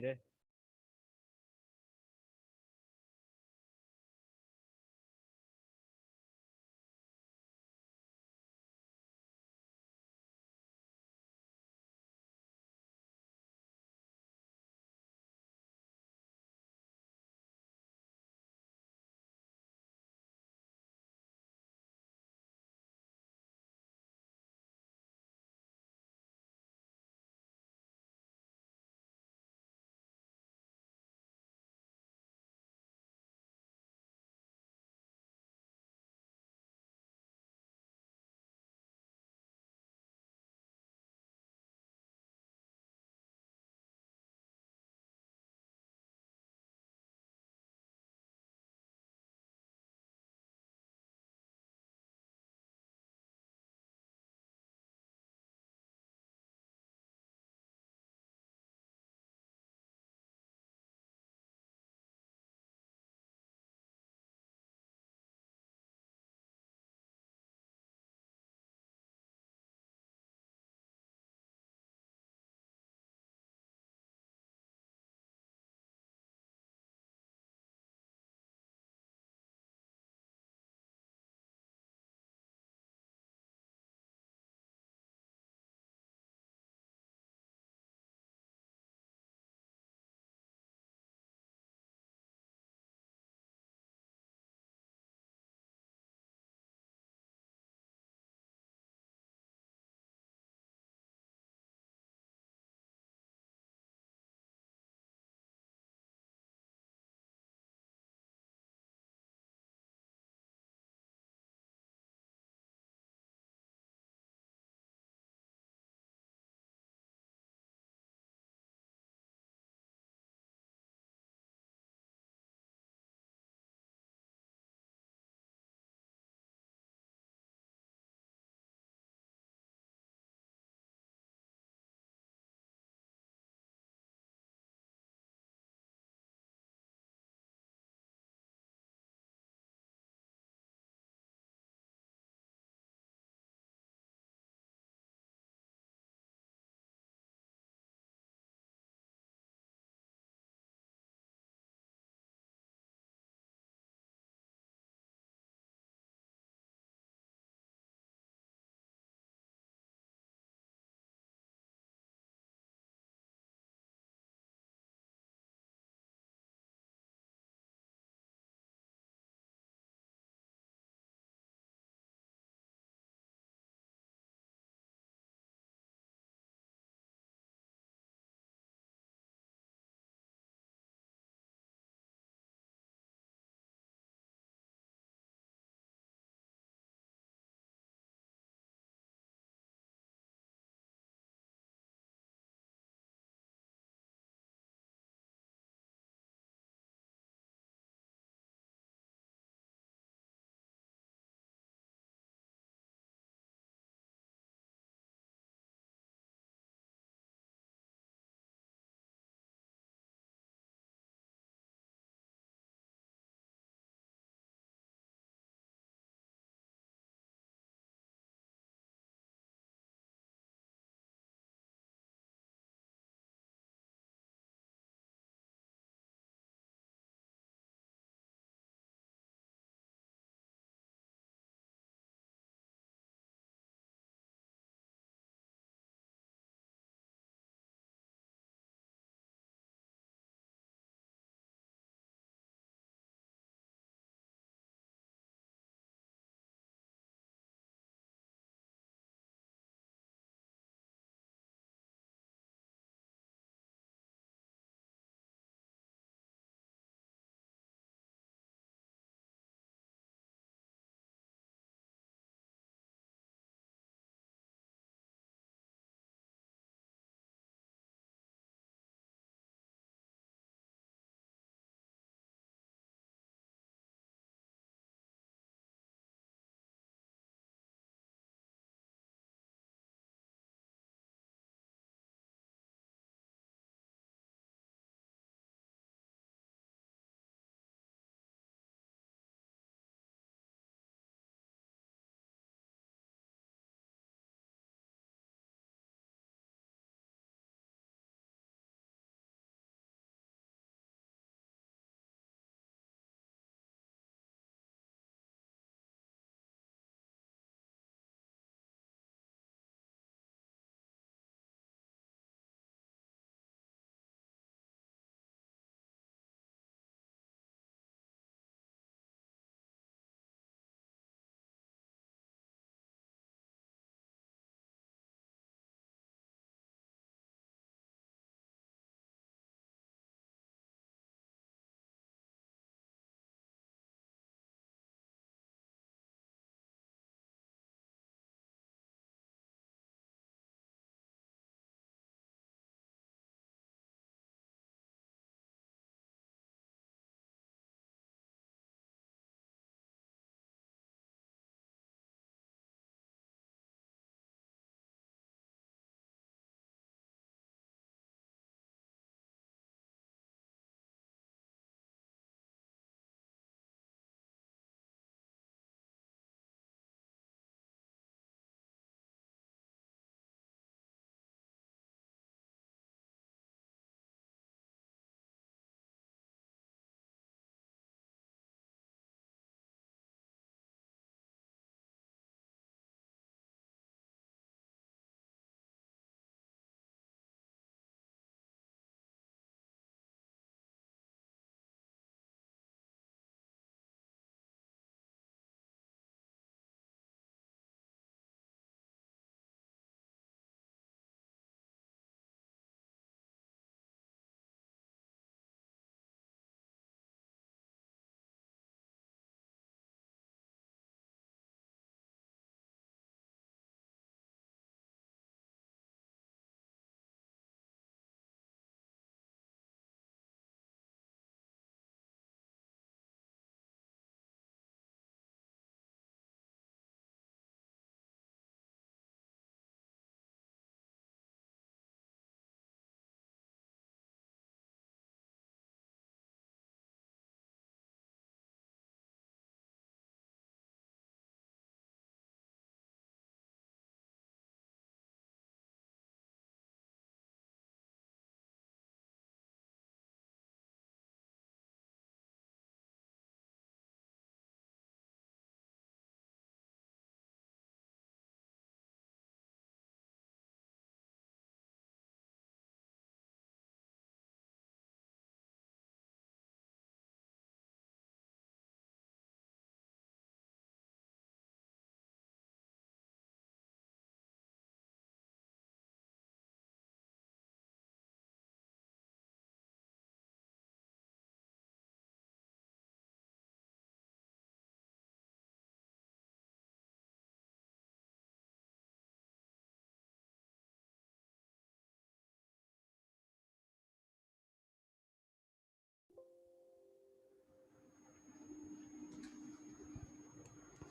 रहे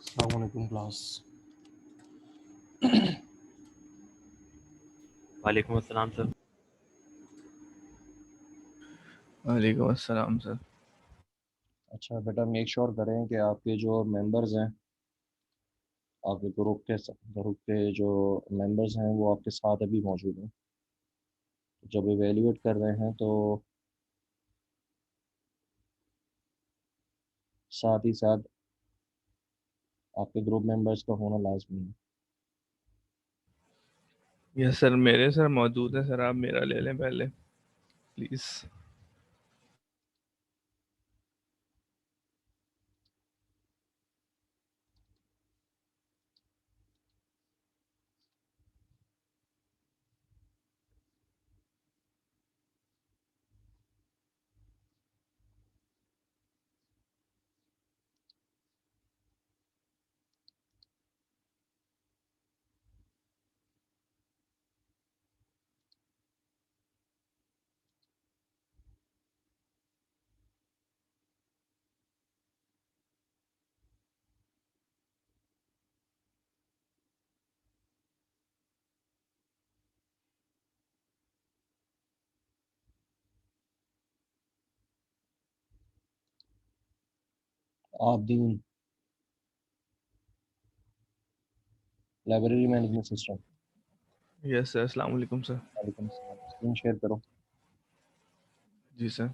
अस्सलामुअलैकुम क्लास। वालेकुम अस्सलाम सर। वालेकुम अस्सलाम सर। अच्छा बेटा, मेक श्योर करें कि आपके जो मेंबर्स हैं, आपके ग्रुप के जो मेंबर्स हैं वो आपके साथ अभी मौजूद हैं। जब इवेल्युएट कर रहे हैं तो साथ ही साथ आपके ग्रुप मेंबर्स का होना लाजमी है। यस सर, मेरे सर मौजूद है सर, आप मेरा ले लें पहले प्लीज़। आप दीन library management system. Yes sir, अस्सलाम वालेकुम सर। वालेकुम सलाम। स्क्रीन शेयर करो। जी सर।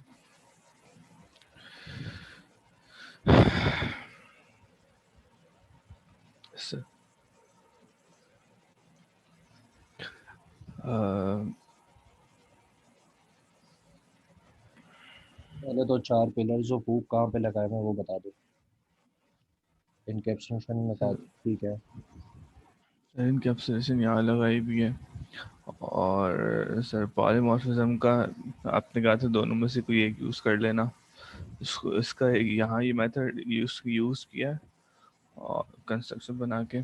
सर पहले तो 4 पिलर्स ऑफ हुक कहाँ पे लगाए हुए हैं वो बता दो। इनकैप्सुलेशन में बता सर दो, ठीक है। सर इनकैप्सुलेशन यहाँ लगाई भी है, और सर पॉलीमॉर्फिज्म का आपने कहा था दोनों में से कोई एक यूज़ कर लेना। इसका यहाँ ये मेथड यूज़ किया है और कंस्ट्रक्शन बना के,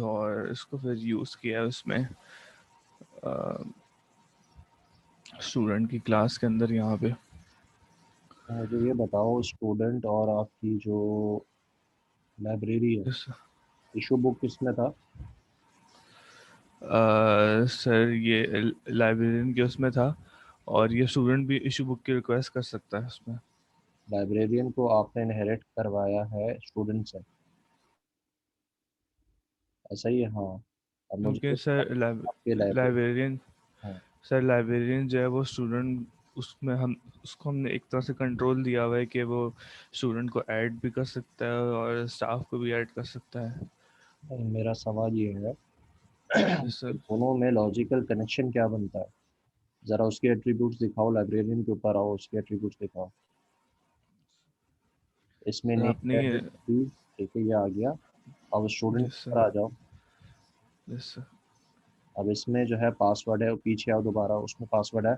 और इसको फिर यूज़ किया है उसमें स्टूडेंट की क्लास के अंदर यहाँ पे। तो मुझे ये बताओ, स्टूडेंट और आपकी जो लाइब्रेरी है, यस इशू बुक किसमें था? सर ये लाइब्रेरियन के उसमें था, और ये स्टूडेंट भी इशू बुक की रिक्वेस्ट कर सकता है उसमें। लाइब्रेरियन को आपने इनहेरिट करवाया है स्टूडेंट से, ऐसा ही है? हाँ। अब मुझे क्योंकि ये सर बताओ, आपके लाइब्रेरी। लाइब्रेरियन हाँ। सर लाइब्रेरियन जो है वो स्टूडेंट, उसमें हम उसको हमने एक तरह से कंट्रोल दिया हुआ है कि वो स्टूडेंट को ऐड भी कर सकता है और स्टाफ को भी ऐड कर सकता है। मेरा सवाल ये है यस कि सर। दोनों में लॉजिकल कनेक्शन क्या बनता है? ज़रा उसके एट्रीब्यूट्स दिखाओ, लाइब्रेरियन के ऊपर आओ, उसके एट्रीब्यूट्स दिखाओ। इसमें सर नेम आपने है, ये ठीक है, ये आ गया। अब स्टूडेंट यस के सर। ऊपर आ जाओ। Yes sir. अब इसमें जो है पासवर्ड है, पीछे आओ दोबारा, उसमें पासवर्ड है।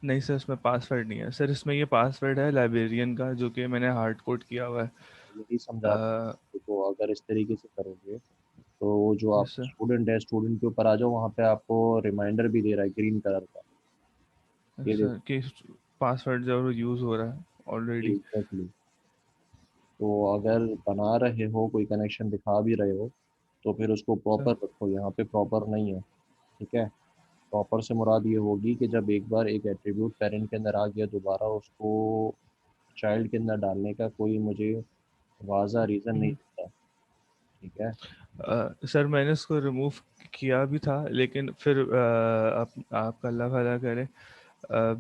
नहीं सर, इसमें पासवर्ड नहीं है सर, इसमें ये पासवर्ड है लाइब्रेरियन का, जो कि मैंने हार्ड कोड किया हुआ है। यही समझा रहा हूँ। तो अगर इस तरीके से करोगे तो वो जो आप यस सर। स्टूडेंट है, स्टूडेंट के ऊपर आ जाओ, वहाँ पे आपको रिमाइंडर भी दे रहा है ग्रीन कलर का। ये सर कि पासवर्ड जो यूज़ हो रहा है ऑलरेडी। एग्जैक्टली। तो अगर बना रहे हो, कोई कनेक्शन दिखा भी रहे हो, तो फिर उसको सर प्रॉपर रखो। यहाँ पे प्रॉपर नहीं है, ठीक है। प्रॉपर से मुराद ये होगी कि जब एक बार एक एट्रीब्यूट पेरेंट के अंदर आ गया, दोबारा उसको चाइल्ड के अंदर डालने का कोई मुझे वाज़ा रीज़न नहीं दिखता, ठीक है। सर मैंने उसको रिमूव किया भी था, लेकिन फिर आपका अल्लाह भला करे,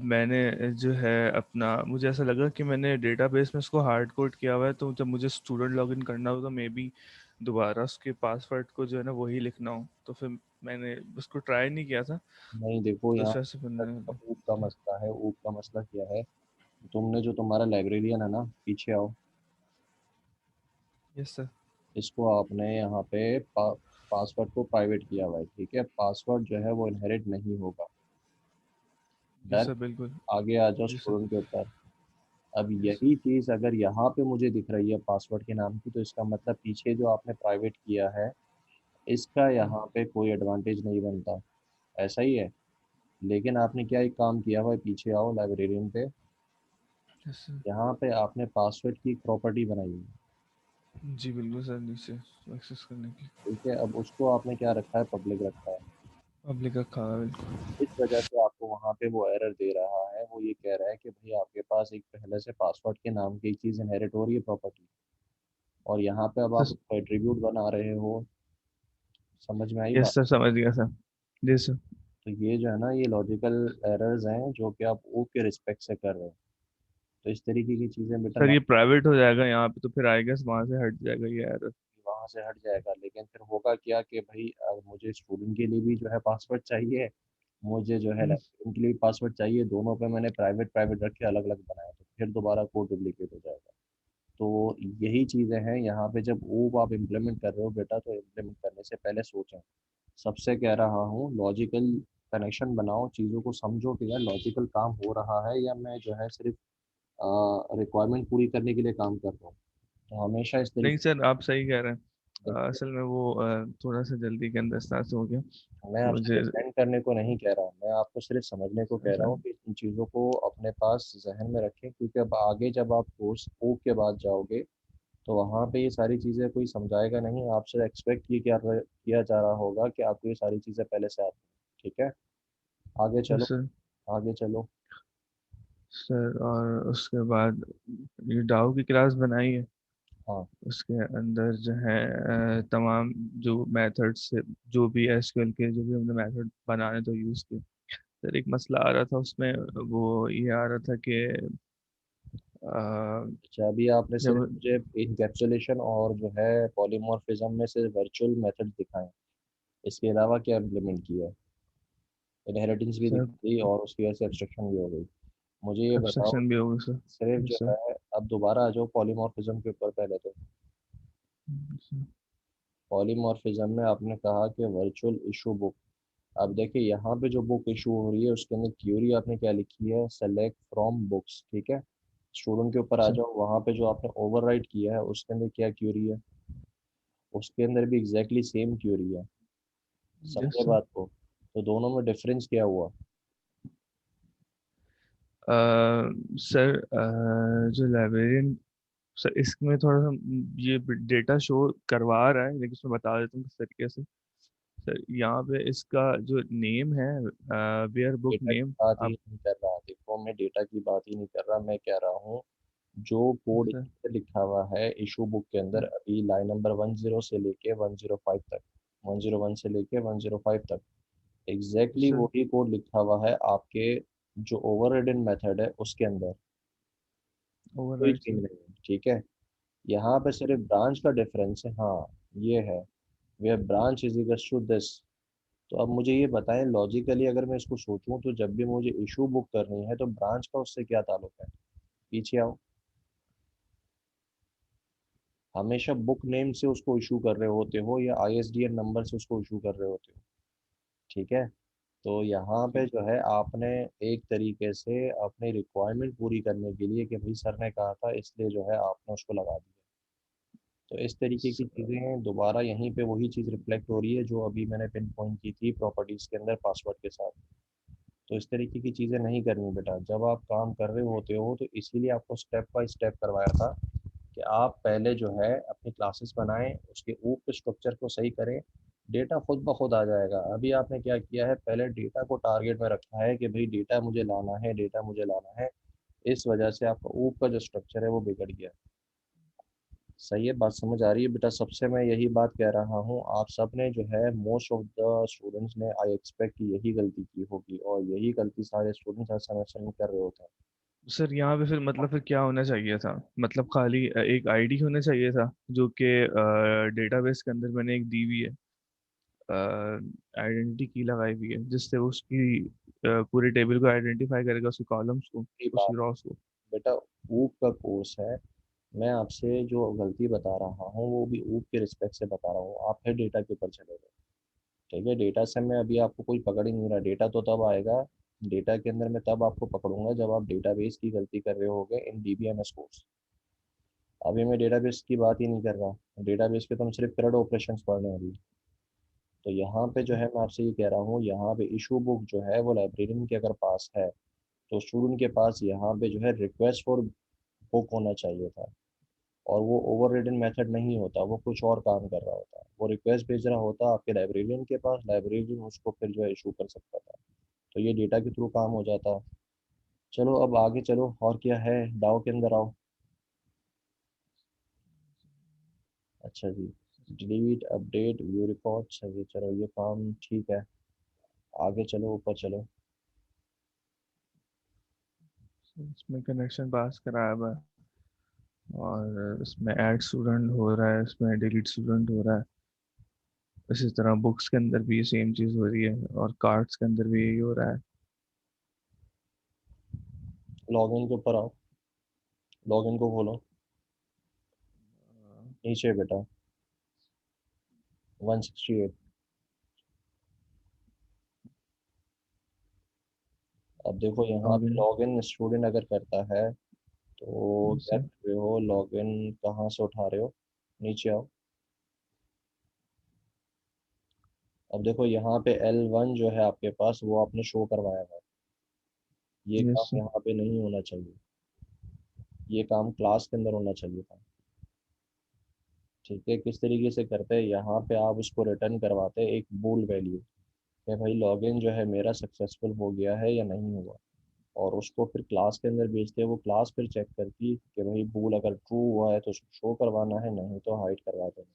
मैंने जो है अपना, मुझे ऐसा लगा कि मैंने डेटाबेस में उसको हार्ड कोड किया हुआ है, तो जब मुझे स्टूडेंट लॉगिन करना हो तो मे बी दोबारा उसके पासवर्ड को जो है ना वही लिखना हो, तो फिर मैंने उसको ट्राई नहीं किया था। नहीं देखो, तो यहाँ इस वजह से फिर मैंने। ऊप का मसला है। ऊप का मसला क्या है? तुमने जो तुम्हारा लाइब्रेरियन है ना, पीछे आओ। Yes sir. इसको आपने यहाँ पे पासवर्ड को प्राइवेट किया हुआ है, ठीक है। पासवर्ड जो है वो इनहेरिट नहीं होगा। जी डन। सर बिल्कुल। आगे आ जाओ जी सर। स्टूडेंट के ऊपर। अब यस यही चीज़ अगर यहाँ पे मुझे दिख रही है पासवर्ड के नाम की, तो इसका मतलब पीछे जो आपने प्राइवेट किया है, इसका सर। यहाँ पे कोई एडवांटेज नहीं बनता। ऐसा ही है। लेकिन आपने क्या एक काम किया हुआ है, पीछे आओ लाइब्रेरियन पे। Yes sir. यहाँ पे आपने पासवर्ड की एक प्रॉपर्टी बनाई है। जी बिल्कुल सर, नीचे एक्सेस करने की ठीक है, अब उसको आपने क्या रखा है, पब्लिक रखा है। पब्लिक रखा है बिल्कुल। इस वजह से आपको वहाँ पे वो एरर दे रहा है, वो ये कह रहा है कि भाई आपके पास एक पहले से पासवर्ड के नाम की चीज़ इनहेरिट हो रही है प्रॉपर्टी, और यहाँ पे अब आप सर उसको एट्रीब्यूट बना रहे हो। समझ में आई यस बात? सर, समझ गया सर। जी सर। तो ये जो है ना, ये लॉजिकल एरर्स हैं जो कि आप ओ के रिस्पेक्ट से कर रहे हो। तो इस तरीके की चीज़ें बेटा सर ना, ये प्राइवेट हो जाएगा यहाँ पे, तो फिर आई गेस वहाँ से हट जाएगा ये एरर। वहाँ से हट जाएगा, लेकिन फिर होगा क्या कि भाई मुझे स्टूडेंट के लिए भी जो है पासवर्ड चाहिए, मुझे जो है लाइब्रेरियन के लिए भी पासवर्ड चाहिए, दोनों पे मैंने प्राइवेट प्राइवेट रख के अलग अलग बनाया, तो फिर दोबारा कोड डुप्लीकेट हो जाएगा। तो यही चीज़ें हैं यहाँ पे, जब ऊब आप इम्प्लीमेंट कर रहे हो बेटा, तो इम्प्लीमेंट करने से पहले सोचें। सबसे कह रहा हूँ, लॉजिकल कनेक्शन बनाओ, चीज़ों को समझो कि यार लॉजिकल काम हो रहा है या मैं जो है सिर्फ रिक्वायरमेंट पूरी करने के लिए काम कर रहा हूँ। तो हमेशा इस नहीं तरीके सर, आप सही कह रहे हैं। देखिए, असल में वो थोड़ा सा जल्दी के अंदर स्टार्ट हो गया। मैं आपसे मुझे डिफेंड करने को नहीं कह रहा हूँ, मैं आपको सिर्फ समझने को कह रहा सर, हूँ कि इन चीज़ों को अपने पास जहन में रखें, क्योंकि अब आगे जब आप कोर्स ऊब के बाद जाओगे, तो वहाँ पे ये सारी चीज़ें कोई समझाएगा नहीं, आपसे एक्सपेक्ट ये किया जा रहा होगा कि आपको ये सारी चीज़ें पहले से आती हैं। ठीक है, आगे यस चलो, सर। आगे चलो। सर और उसके बाद ये डाउ की क्लास बनाई है, हाँ, उसके अंदर जो है तमाम जो मेथड्स से, जो भी एसक्यूएल के जो भी हमने मेथड बनाने तो यूज़ किए। सर एक मसला आ रहा था उसमें, वो ये आ रहा था कि अ, अच्छा, अभी आपने सिर्फ जब मुझे इनकैप्सुलेशन और जो है पॉलीमॉर्फिज्म में से वर्चुअल मेथड दिखाएं, इसके अलावा क्या इम्प्लीमेंट किया है? इनहेरिटेंस भी सर दिखा दी और उसकी वजह से एब्स्ट्रक्शन भी हो गई। मुझे ये बताओ, एब्स्ट्रक्शन भी होगा सर। सिर्फ यस जो सर। है, अब दोबारा आ जाओ पॉलीमॉर्फिज्म के ऊपर। पहले तो पॉलीमॉर्फिज्म में आपने कहा कि वर्चुअल इशू बुक। अब देखिए यहाँ पे जो बुक इशू हो रही है उसके अंदर क्यूरी आपने क्या लिखी है, सेलेक्ट फ्रॉम बुक्स। ठीक है, स्टूडेंट के ऊपर आ सर जाओ, वहाँ पे जो आपने ओवरराइट किया है उसके अंदर क्या क्यूरी है, उसके अंदर भी एग्जैक्टली सेम क्यूरी है। यस समझे सर। बात को? तो दोनों में डिफरेंस क्या हुआ? सर जो लाइब्रेरियन, सर इसमें थोड़ा सा ये डेटा शो करवा रहा है, लेकिन इसमें बता देता हूँ किस तरीके से। सर यहाँ पे इसका जो नेम है, वेयर बुक डेटा की नेम बात ही आप। नहीं कर रहा, देखो मैं डेटा की बात ही नहीं कर रहा, मैं कह रहा हूँ जो कोड सर लिखा हुआ है इशू बुक के अंदर, अभी लाइन नंबर 10 से लेके 105 तक, 101 से लेके 105 तक, एग्जैक्टली सर वही कोड लिखा हुआ है आपके जो ओवररिडन मेथड है उसके अंदर। कोई ओवरराइट चेंज सर। नहीं है, ठीक है। यहाँ पे सिर्फ ब्रांच का डिफरेंस है, हाँ ये है, वे branch is equal to this. तो अब मुझे ये बताएं, लॉजिकली अगर मैं इसको सोचूं, तो जब भी मुझे इशू बुक करनी है तो ब्रांच का उससे क्या ताल्लुक है? पीछे आओ, हमेशा बुक नेम से उसको इशू कर रहे होते हो या आईएसडीएन नंबर से उसको इशू कर रहे होते हो। ठीक है, तो यहाँ पे जो है आपने एक तरीके से अपनी रिक्वायरमेंट पूरी करने के लिए कि भाई सर ने कहा था, इसलिए जो है आपने उसको लगा दिया। तो इस तरीके की सर चीज़ें दोबारा यहीं पे वही चीज़ रिफ्लेक्ट हो रही है जो अभी मैंने पिन पॉइंट की थी प्रॉपर्टीज़ के अंदर पासवर्ड के साथ। तो इस तरीके की चीज़ें नहीं करनी बेटा, जब आप काम कर रहे होते हो, तो इसीलिए आपको स्टेप बाय स्टेप करवाया था कि आप पहले जो है अपनी क्लासेस बनाएं, उसके ऊपर स्ट्रक्चर को सही करें, डेटा खुद ब खुद आ जाएगा। अभी आपने क्या किया है, पहले डेटा को टारगेट में रखा है कि भाई डेटा मुझे लाना है, डेटा मुझे लाना है, इस वजह से आपका ऊपर का जो स्ट्रक्चर है वो बिगड़ गया। सही है, बात समझ आ रही है बेटा? सबसे मैं यही बात कह रहा हूँ, आप सब ने जो है, मोस्ट ऑफ द स्टूडेंट्स ने आई एक्सपेक्ट कि यही गलती की होगी, और यही गलती सारे स्टूडेंट्स हर सेमेस्टर में कर रहे होते हैं। सर यहाँ पे फिर मतलब फिर क्या होना चाहिए था? मतलब खाली एक आईडी होना चाहिए था जो कि डेटाबेस के अंदर मैंने एक दी हुई है, आइडेंटिटी की लगाई हुई है, जिससे वो उसकी पूरे टेबल को आइडेंटिफाई करेगा, उसके कॉलम्स को, ये बात उसकी रॉस को। बेटा, ऊप का कोर्स है, मैं आपसे जो गलती बता रहा हूँ वो भी ऊप के रिस्पेक्ट से बता रहा हूँ, आप फिर डेटा के ऊपर चले गए। ठीक है, डेटा से मैं अभी आपको कोई पकड़ ही नहीं रहा, डेटा तो तब आएगा, डेटा के अंदर मैं तब आपको पकड़ूंगा जब आप डेटाबेस की गलती कर रहे होगे इन डीबीएमएस कोर्स। अभी मैं डेटाबेस की बात ही नहीं कर रहा, डेटाबेस पे तो हम सिर्फ करंट ऑपरेशंस पढ़ रहे हैं अभी। तो यहाँ पे जो है मैं आपसे ये कह रहा हूँ, यहाँ पे इशू बुक जो है वो लाइब्रेरियन के अगर पास है, तो स्टूडेंट के पास यहाँ पे जो है रिक्वेस्ट फॉर बुक होना चाहिए था, और वो ओवर रिडन मेथड नहीं होता, वो कुछ और काम कर रहा होता है। वो रिक्वेस्ट भेज रहा होता आपके लाइब्रेरियन के पास, लाइब्रेरियन उसको फिर जो है इशू कर सकता था। तो ये डेटा के थ्रू काम हो जाता। चलो अब आगे चलो, और क्या है, डाओ के अंदर आओ। अच्छा जी, डिलीट अपडेट व्यू रिकॉर्ड, सही, चलो ये काम ठीक है। आगे चलो, ऊपर चलो। इसमें कनेक्शन पास कराया हुआ है, और इसमें ऐड स्टूडेंट हो रहा है, इसमें डिलीट स्टूडेंट हो रहा है। इसी तरह बुक्स के अंदर भी सेम चीज़ हो रही है, और कार्ड्स के अंदर भी यही हो रहा है। लॉगिन के ऊपर आओ, लॉगिन को खोलो, नीचे बेटा, 168। अब देखो यहाँ पे लॉगिन। लॉगिन स्टूडेंट अगर करता है तो क्या जैसे कर रहे हो, लॉगिन कहाँ से उठा रहे हो, नीचे आओ। अब देखो यहाँ पे L1 जो है आपके पास, वो आपने शो करवाया है। ये काम जैसे यहाँ पे नहीं होना चाहिए, ये काम क्लास के अंदर होना चाहिए था। ठीक है, किस तरीके से करते हैं, यहाँ पे आप उसको रिटर्न करवाते हैं एक बूल वैल्यू, कि भाई लॉगिन जो है मेरा सक्सेसफुल हो गया है या नहीं हुआ। और उसको फिर क्लास के अंदर भेजते हैं, वो क्लास फिर चेक करती कि भाई बूल अगर ट्रू हुआ है तो उसको शो करवाना है, नहीं तो हाइड करवा देना।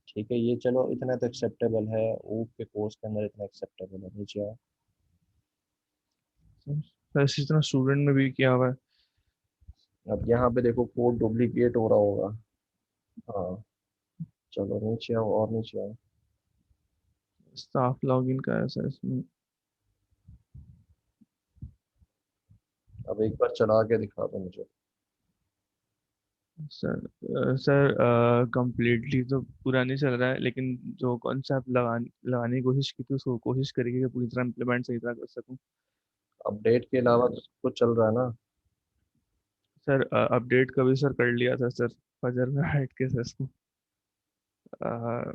ठीक है, ये चलो इतना तो एक्सेप्टेबल है, ऊप के कोर्स के अंदर इतना एक्सेप्टेबल है, नीचे आओ। इसी तरह स्टूडेंट में भी किया हुआ है। अब यहाँ पे देखो कोड डुप्लीकेट हो रहा होगा। हाँ, चलो नीचे आओ और नीचे आओ। स्टाफ लॉगिन का ऐसा इसमें। अब एक बार चला के दिखा दो मुझे। सर कंप्लीटली तो पूरा नहीं चल रहा है, लेकिन जो कॉन्सेप्ट लगाने की कोशिश की थी उसको कोशिश करेगी कि पूरी तरह इम्प्लीमेंट सही तरह कर सकूं। अपडेट के अलावा तो सब कुछ चल रहा है ना। सर अपडेट का भी सर कर लिया था सर, फजर में बैठ के सर इसको। अ,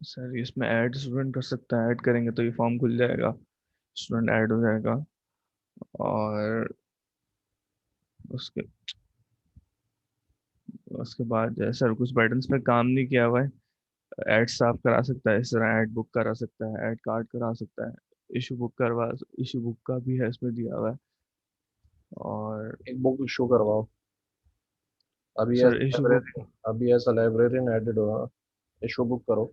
सर इसमें ऐड स्टूडेंट कर सकता है, ऐड करेंगे तो ये फॉर्म खुल जाएगा, स्टूडेंट ऐड हो जाएगा। और उसके उसके बाद जो है, सर कुछ बटन्स पे काम नहीं किया हुआ है। ऐड साफ करा सकता है, इस तरह ऐड बुक करा सकता है, ऐड कार्ड करा सकता है, इशू बुक का भी है इसमें दिया हुआ है। और एक बुक इशू करवाओ। अभी सर ऐसा इशू बुक लाइब्रेरी, अभी ऐसा लाइब्रेरियन एडिड हो, इशू बुक करो।